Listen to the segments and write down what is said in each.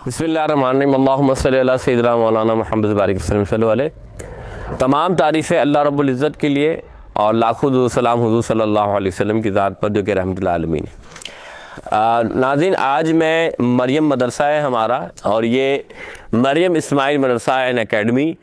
बिस्मिल्लाहिर्रहमानिर्रहीम अल्लाहुम्मा सल्ली अला सय्यिदिना मौलाना मुहम्मद बारिक वसल्लम अलैहि। तमाम तारीफ़ें अल्लाह रब्बुल इज़्ज़त के लिए और लाखों दुरूद सलाम हुज़ूर सल्लल्लाहु अलैहि वसल्लम की ज़ात पर जो कि रहमतुल आलमीन। नाज़रीन, आज मैं मरियम मदरसा है हमारा, और ये मरियम इस्माइल मदरसा एंड एकेडमी,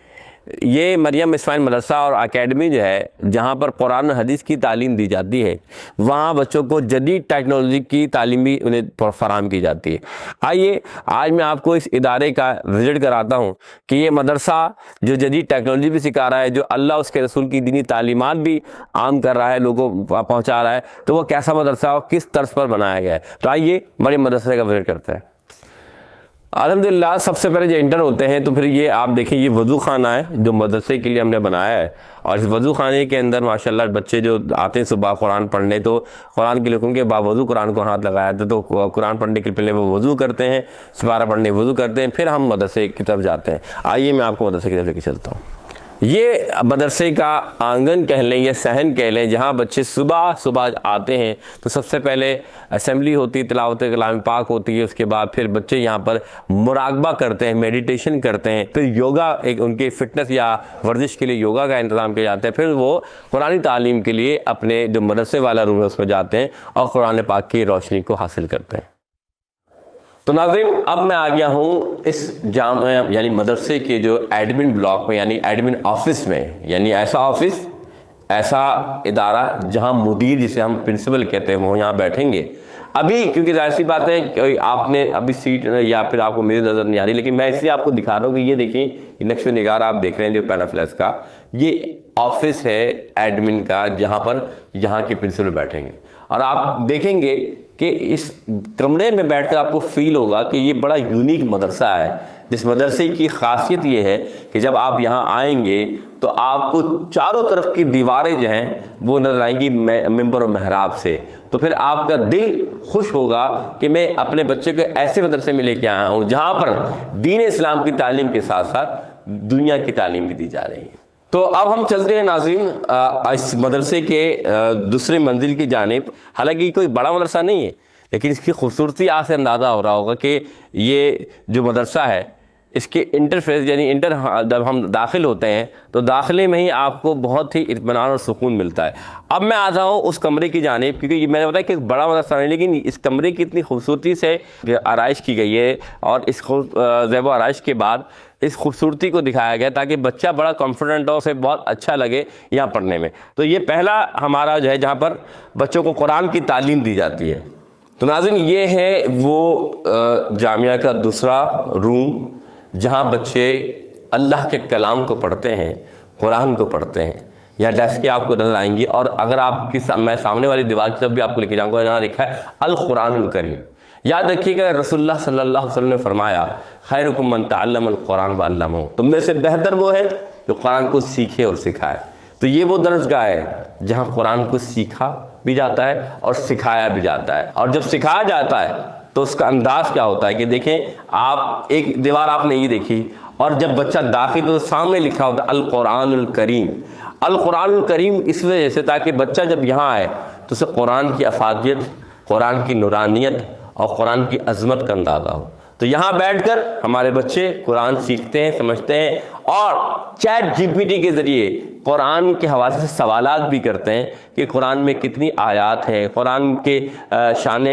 ये मरियम इस्माइल मदरसा और एकेडमी जो है जहाँ पर कुरान और हदीस की तालीम दी जाती है, वहाँ बच्चों को जदीद टेक्नोलॉजी की तालीम भी उन्हें फराहम की जाती है। आइए आज मैं आपको इस इदारे का विज़िट कराता हूँ कि ये मदरसा जो जदीद टेक्नोलॉजी भी सिखा रहा है, जो अल्लाह उसके रसूल की दीनी तालीमात भी आम कर रहा है, लोगों को पहुँचा रहा है, तो वो कैसा मदरसा और किस तर्ज पर बनाया गया है। तो आइए मरियम मदरसे का विज़िट करते हैं। अल्हम्दुलिल्लाह, सबसे पहले जो इंटर होते हैं तो फिर ये आप देखें, ये वज़ू खाना है जो मदरसे के लिए हमने बनाया है, और इस वज़ू खाने के अंदर माशाल्लाह बच्चे जो आते हैं सुबह कुरान पढ़ने, तो कुरान के लिखों के बावजूद कुरान को हाथ लगाया था, तो कुरान पढ़ने के पहले वो वज़ू करते हैं, सुपारा पढ़ने वज़ू करते हैं, फिर हम मदरसे की तरफ जाते हैं। आइए मैं आपको मदरसे की तरफ लेके चलता हूँ। ये मदरसे का आंगन कह लें या सहन कह लें, जहाँ बच्चे सुबह सुबह आते हैं तो सबसे पहले असेंबली होती है, तिलावत कलाम पाक होती है, उसके बाद फिर बच्चे यहाँ पर मुराकबा करते हैं, मेडिटेशन करते हैं, फिर योगा, एक उनके फ़िटनेस या वर्जिश के लिए योगा का इंतज़ाम किया जाता है, फिर वो कुरानी तालीम के लिए अपने जो मदरसे वाला रूम है उसमें जाते हैं और कुरान पाक की रोशनी को हासिल करते हैं। तो नाज़रीन, अब मैं आ गया हूँ इस जाम यानी मदरसे के जो एडमिन ब्लॉक में, यानी एडमिन ऑफिस में, यानी ऐसा ऑफिस, ऐसा इदारा जहाँ मुदीर, जिसे हम प्रिंसिपल कहते हैं, वो यहाँ बैठेंगे। अभी क्योंकि जाहिर सी बात है कि आपने अभी सीट या फिर आपको मेरी नज़र नहीं आ रही, लेकिन मैं इसलिए आपको दिखा रहा हूँ कि ये देखिए, ये नक्श निगार आप देख रहे हैं जो पैनाफ्लेक्स का, ये ऑफिस है एडमिन का, जहाँ पर यहाँ के प्रिंसिपल बैठेंगे। और आप देखेंगे कि इस कमरे में बैठकर आपको फील होगा कि ये बड़ा यूनिक मदरसा है। जिस मदरसे की खासियत ये है कि जब आप यहाँ आएंगे तो आपको चारों तरफ की दीवारें जो हैं वो नजर आएंगी मिंबर और महराब से, तो फिर आपका दिल खुश होगा कि मैं अपने बच्चे को ऐसे मदरसे में लेके आया हूँ जहाँ पर दीन इस्लाम की तालीम के साथ साथ दुनिया की तालीम भी दी जा रही है। तो अब हम चलते हैं नाज़रीन इस मदरसे के दूसरे मंजिल की जानिब। हालांकि कोई बड़ा मदरसा नहीं है, लेकिन इसकी खूबसूरती आज से अंदाज़ा हो रहा होगा कि ये जो मदरसा है, इसके इंटरफेस यानी जब हम दाखिल होते हैं तो दाखिले में ही आपको बहुत ही इत्मीनान और सुकून मिलता है। अब मैं आता हूँ उस कमरे की जानिब, क्योंकि ये मैंने बताया कि एक बड़ा मदरसा नहीं, लेकिन इस कमरे की इतनी खूबसूरती से आराइश की गई है, और इस ज़ेब आराइश के बाद इस खूबसूरती को दिखाया गया ताकि बच्चा बड़ा कॉन्फिडेंट हो, उसे बहुत अच्छा लगे यहाँ पढ़ने में। तो ये पहला हमारा जो है जहाँ पर बच्चों को कुरान की तालीम दी जाती है। तो नाज़रीन, ये है वो जामिया का दूसरा रूम जहाँ बच्चे अल्लाह के कलाम को पढ़ते हैं, कुरान को पढ़ते हैं। यहाँ डेस्क आपको नजर आएंगी, और अगर आपकी मैं सामने वाली दीवार की तरफ भी आपको लेके जाऊँगा, यहाँ लिखा है अल कुरानुल करीम। याद रखिएगा, रसूलुल्लाह सल्लल्लाहु अलैहि वसल्लम ने फरमाया, खैरुकुम मन तअल्लमल कुरान व अल्लमहु, तुम में से बेहतर वो है जो कुरान को सीखे और सिखाए। तो ये वो दर्जगाह है जहाँ कुरान को सीखा भी जाता है और सिखाया भी जाता है। और जब सिखाया जाता है तो उसका अंदाज क्या होता है कि देखें, आप एक दीवार आपने ये देखी, और जब बच्चा दाखिल तो सामने लिखा होता है अल कुरानुल करीम। अल कुरानुल करीम इस वजह से ताकि बच्चा जब यहाँ आए तो उसे कुरान की अफादियत, कुरान की नूरानियत और कुरान की अज़मत का अंदाज़ा हो। तो यहाँ बैठकर हमारे बच्चे कुरान सीखते हैं, समझते हैं, और चैट जीपीटी के ज़रिए कुरान के हवाले से सवालात भी करते हैं कि कुरान में कितनी आयात हैं, कुरान के शान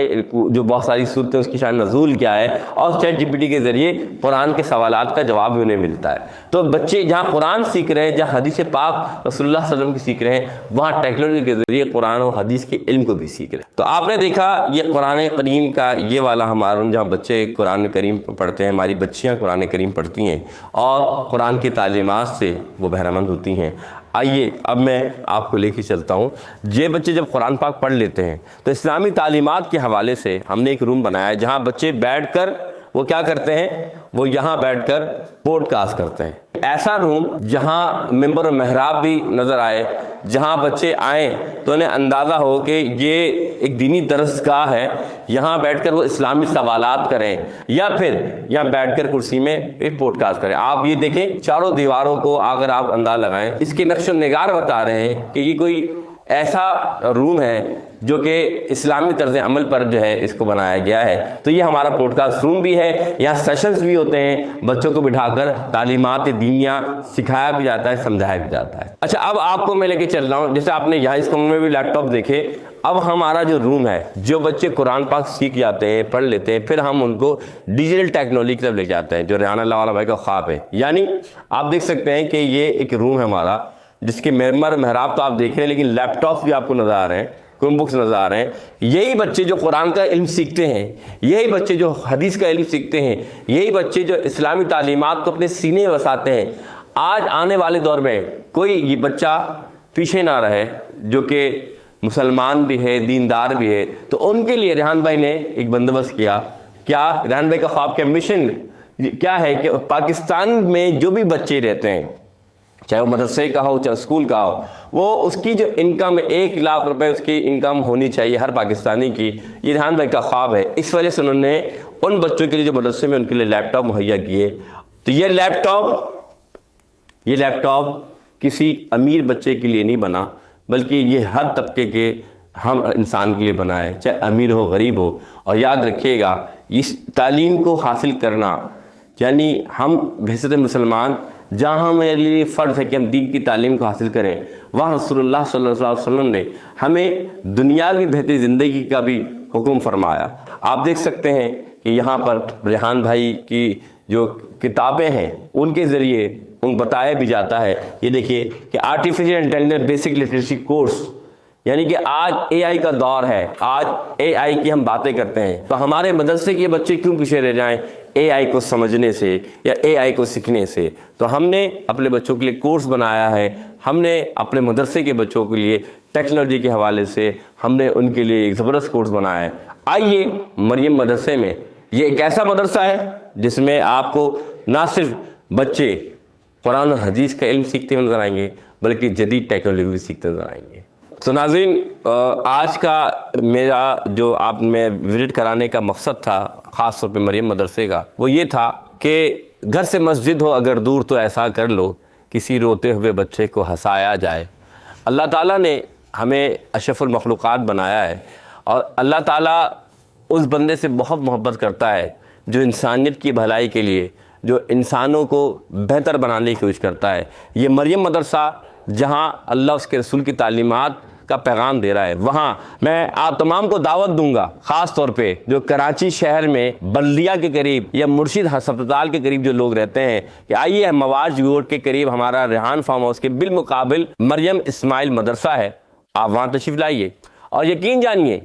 जो बहुत सारी सूरतें उसकी शान नज़ूल क्या है, और चैट जीपीटी के ज़रिए कुरान के सवालात का जवाब भी उन्हें मिलता है। तो बच्चे जहाँ कुरान सीख रहे हैं, जहाँ हदीस पाक रसूलुल्लाह सल्लल्लाहु अलैहि वसल्लम की सीख रहे हैं, वहाँ टेक्नोलॉजी के ज़रिए कुरान और हदीस के इल्म को भी सीख रहे हैं। तो आपने देखा ये कुरान करीम का ये वाला हमारा, जहाँ बच्चे कुरान करीम पढ़ते हैं, हमारी बच्चियाँ कुरान करीम पढ़ती हैं और कुरान की तालीमात से वो बहरामंद होती हैं। आइए अब मैं आपको लेके चलता हूँ। ये बच्चे जब कुरान पाक पढ़ लेते हैं तो इस्लामी तालीमात के हवाले से हमने एक रूम बनाया है जहाँ बच्चे बैठकर वो क्या करते हैं, वो यहाँ बैठकर पॉडकास्ट करते हैं। ऐसा रूम जहाँ मिंबर और महराब भी नज़र आए, जहाँ बच्चे आएँ तो उन्हें अंदाज़ा हो कि ये एक दीनी दरसगाह है, यहाँ बैठकर वो इस्लामी सवालात करें, या फिर यहाँ बैठकर कुर्सी में एक पॉडकास्ट करें। आप ये देखें, चारों दीवारों को अगर आप अंदाज़ा लगाएं, इसके नक्श निगार बता रहे हैं कि ये कोई ऐसा रूम है جو کہ اسلامی طرز عمل پر جو ہے اس کو بنایا گیا ہے۔ تو یہ ہمارا پوڈ کاسٹ روم بھی ہے، یہاں سیشنز بھی ہوتے ہیں، بچوں کو بٹھا کر تعلیمات دینیہ سکھایا بھی جاتا ہے، سمجھایا بھی جاتا ہے۔ اچھا، اب آپ کو میں لے کے چل رہا ہوں، جیسے آپ نے یہاں اس کمرے میں بھی لیپ ٹاپ دیکھے، اب ہمارا جو روم ہے، جو بچے قرآن پاک سیکھ جاتے ہیں، پڑھ لیتے ہیں، پھر ہم ان کو ڈیجیٹل ٹیکنالوجی کی طرف لے جاتے ہیں، جو ریحانہ اللہ والا بھائی کا خواب ہے۔ یعنی آپ دیکھ سکتے ہیں کہ یہ ایک روم ہے ہمارا، جس کے مرمر محراب تو آپ دیکھ رہے ہیں، لیکن لیپ ٹاپ بھی آپ کو نظر آ رہے ہیں، کروم بکس نظر آ رہے ہیں۔ یہی بچے جو قرآن کا علم سیکھتے ہیں، یہی بچے جو حدیث کا علم سیکھتے ہیں، یہی بچے جو اسلامی تعلیمات کو اپنے سینے میں بساتے ہیں، آج آنے والے دور میں کوئی یہ بچہ پیچھے نہ رہے جو کہ مسلمان بھی ہے، دیندار بھی ہے۔ تو ان کے لیے ریحان بھائی نے ایک بندوبست کیا۔ کیا ریحان بھائی کا خواب کا مشن کیا ہے کہ پاکستان میں جو بھی بچے رہتے ہیں، چاہے وہ مدرسے کا ہو چاہے اسکول کا ہو، وہ اس کی جو انکم 1 لاکھ روپے اس کی انکم ہونی چاہیے ہر پاکستانی کی۔ یہ ریحان بھائی کا خواب ہے۔ اس وجہ سے انہوں نے ان بچوں کے لیے جو مدرسے میں ان کے لیے لیپ ٹاپ مہیا کیے۔ تو یہ لیپ ٹاپ کسی امیر بچے کے لیے نہیں بنا، بلکہ یہ ہر طبقے کے ہم انسان کے لیے بنا ہے، چاہے امیر ہو غریب ہو۔ اور یاد رکھیے گا، اس تعلیم کو حاصل کرنا، یعنی ہم بحیثیت مسلمان جہاں ہمارے لیے فرض ہے کہ ہم دین کی تعلیم کو حاصل کریں، وہاں رسول اللہ صلی اللہ علیہ وسلم نے ہمیں دنیاوی بہتری زندگی کا بھی حکم فرمایا۔ آپ دیکھ سکتے ہیں کہ یہاں پر ریحان بھائی کی جو کتابیں ہیں ان کے ذریعے ان بتایا بھی جاتا ہے۔ یہ دیکھیے کہ artificial intelligence basic literacy course, یعنی کہ آج اے آئی کا دور ہے، آج اے آئی کی ہم باتیں کرتے ہیں، تو ہمارے مدرسے کے بچے کیوں پیچھے رہ جائیں اے آئی کو سمجھنے سے یا اے آئی کو سیکھنے سے؟ تو ہم نے اپنے بچوں کے لیے کورس بنایا ہے، ہم نے اپنے مدرسے کے بچوں کے لیے ٹیکنالوجی کے حوالے سے ہم نے ان کے لیے ایک زبردست کورس بنایا ہے۔ آئیے مریم مدرسے میں، یہ ایک ایسا مدرسہ ہے جس میں آپ کو نہ صرف بچے قرآن اور حدیث کا علم سیکھتے ہوئے نظر آئیں گے، بلکہ جدید ٹیکنالوجی بھی سیکھتے نظر آئیں گے۔ تو ناظرین، آج کا میرا جو آپ میں وزٹ کرانے کا مقصد تھا، خاص طور پہ مریم مدرسے کا، وہ یہ تھا کہ گھر سے مسجد ہو اگر دور تو ایسا کر لو کسی روتے ہوئے بچے کو ہنسایا جائے۔ اللہ تعالیٰ نے ہمیں اشرف المخلوقات بنایا ہے، اور اللہ تعالیٰ اس بندے سے بہت محبت کرتا ہے جو انسانیت کی بھلائی کے لیے، جو انسانوں کو بہتر بنانے کی کوشش کرتا ہے۔ یہ مریم مدرسہ جہاں اللہ اس کے رسول کی تعلیمات کا پیغام دے رہا ہے، وہاں میں آپ تمام کو دعوت دوں گا، خاص طور پہ جو کراچی شہر میں بلدیہ کے قریب یا مرشد ہسپتال کے قریب جو لوگ رہتے ہیں، کہ آئیے مواج روڈ کے قریب ہمارا ریحان فارم ہاؤس کے بالمقابل مریم اسماعیل مدرسہ ہے، آپ وہاں تشریف لائیے اور یقین جانیے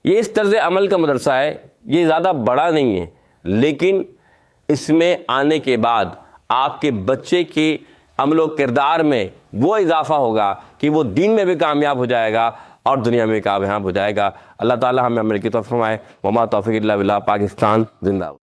یہ اس طرز عمل کا مدرسہ ہے، یہ زیادہ بڑا نہیں ہے، لیکن اس میں آنے کے بعد آپ کے بچے کے عمل و کردار میں وہ اضافہ ہوگا کہ وہ دین میں بھی کامیاب ہو جائے گا اور دنیا میں بھی کامیاب ہو جائے گا۔ اللہ تعالی ہمیں عمل کی توفیق فرمائے۔ وما توفیق الا باللہ۔ پاکستان زندہ باد۔